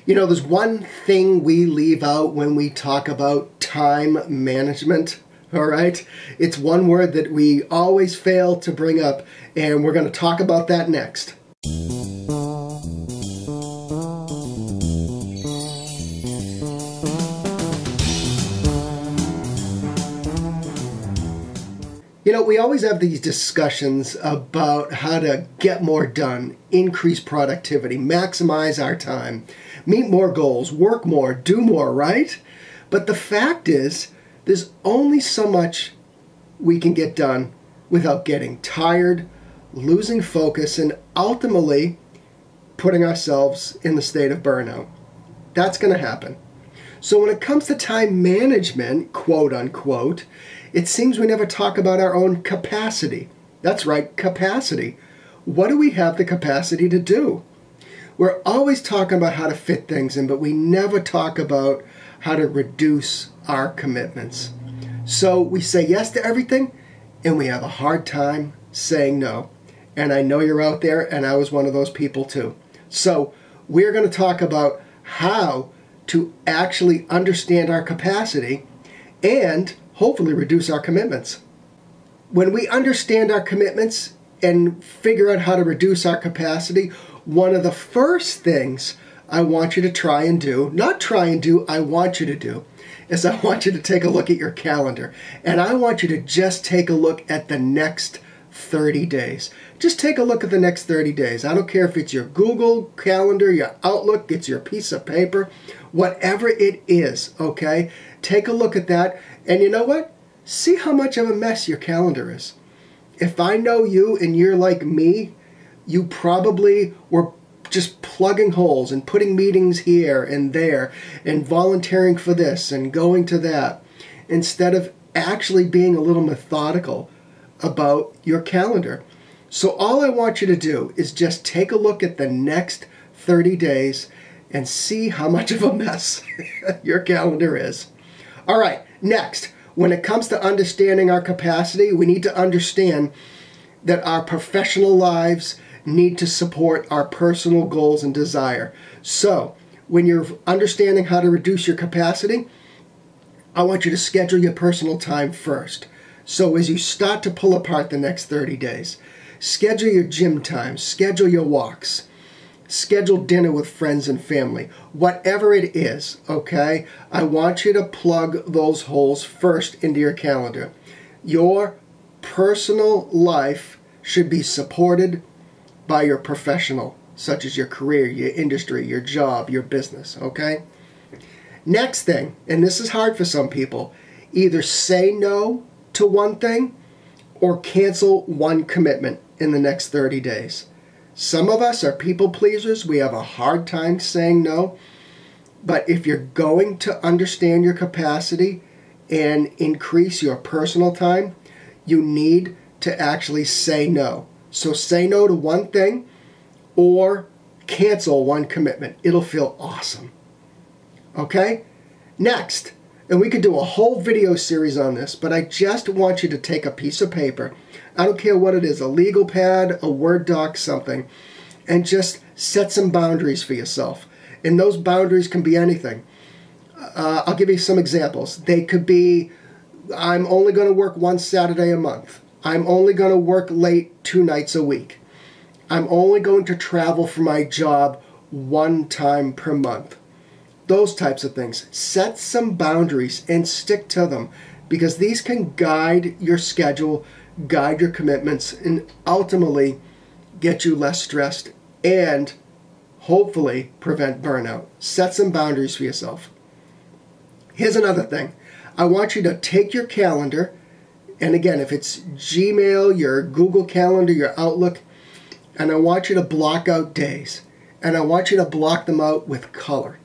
You know, there's one thing we leave out when we talk about time management, all right? It's one word that we always fail to bring up, and we're going to talk about that next. You know, we always have these discussions about how to get more done, increase productivity, maximize our time, meet more goals, work more, do more, right? But the fact is, there's only so much we can get done without getting tired, losing focus, and ultimately putting ourselves in the state of burnout. That's going to happen. So when it comes to time management, quote unquote, it seems we never talk about our own capacity. That's right, capacity. What do we have the capacity to do? We're always talking about how to fit things in, but we never talk about how to reduce our commitments. So we say yes to everything, and we have a hard time saying no. And I know you're out there, and I was one of those people too. So we're going to talk about how to actually understand our capacity and hopefully reduce our commitments. When we understand our commitments and figure out how to reduce our capacity, one of the first things I want you to try and do, not try and do, I want you to do, is I want you to take a look at your calendar. And I want you to just take a look at the next 30 days. Just take a look at the next 30 days. I don't care if it's your Google Calendar, your Outlook, it's your piece of paper, whatever it is, okay? Take a look at that, and you know what? See how much of a mess your calendar is. If I know you and you're like me, you probably were just plugging holes and putting meetings here and there and volunteering for this and going to that instead of actually being a little methodical about your calendar. So all I want you to do is just take a look at the next 30 days and see how much of a mess your calendar is. All right, next, when it comes to understanding our capacity, we need to understand that our professional lives need to support our personal goals and desire. So when you're understanding how to reduce your capacity, I want you to schedule your personal time first. So as you start to pull apart the next 30 days, schedule your gym time, schedule your walks, schedule dinner with friends and family, whatever it is, okay? I want you to plug those holes first into your calendar. Your personal life should be supported by your professional, such as your career, your industry, your job, your business, okay? Next thing, and this is hard for some people, either say no to one thing or cancel one commitment in the next 30 days. Some of us are people pleasers. We have a hard time saying no. But if you're going to understand your capacity and increase your personal time, you need to actually say no. So say no to one thing or cancel one commitment. It'll feel awesome. Okay? Next, and we could do a whole video series on this, but I just want you to take a piece of paper, I don't care what it is, a legal pad, a Word doc, something, and just set some boundaries for yourself. And those boundaries can be anything. I'll give you some examples. They could be, I'm only going to work one Saturday a month. I'm only going to work late 2 nights a week. I'm only going to travel for my job 1 time per month. Those types of things. Set some boundaries and stick to them, because these can guide your schedule, guide your commitments, and ultimately get you less stressed and hopefully prevent burnout. Set some boundaries for yourself. Here's another thing. I want you to take your calendar, and again, if it's Gmail, your Google Calendar, your Outlook, and I want you to block out days, and I want you to block them out with color.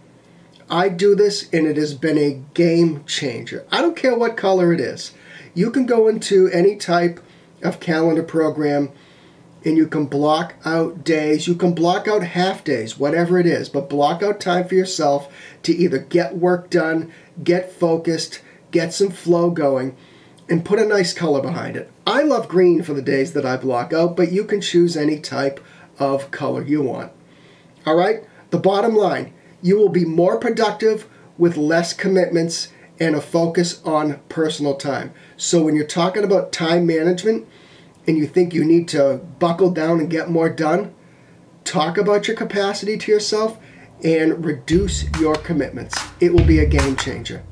I do this, and it has been a game changer. I don't care what color it is. You can go into any type of calendar program, and you can block out days. You can block out half days, whatever it is, but block out time for yourself to either get work done, get focused, get some flow going, and put a nice color behind it. I love green for the days that I block out, but you can choose any type of color you want. All right? The bottom line, You will be more productive with less commitments and a focus on personal time. So when you're talking about time management and you think you need to buckle down and get more done, talk about your capacity to yourself and reduce your commitments. It will be a game changer.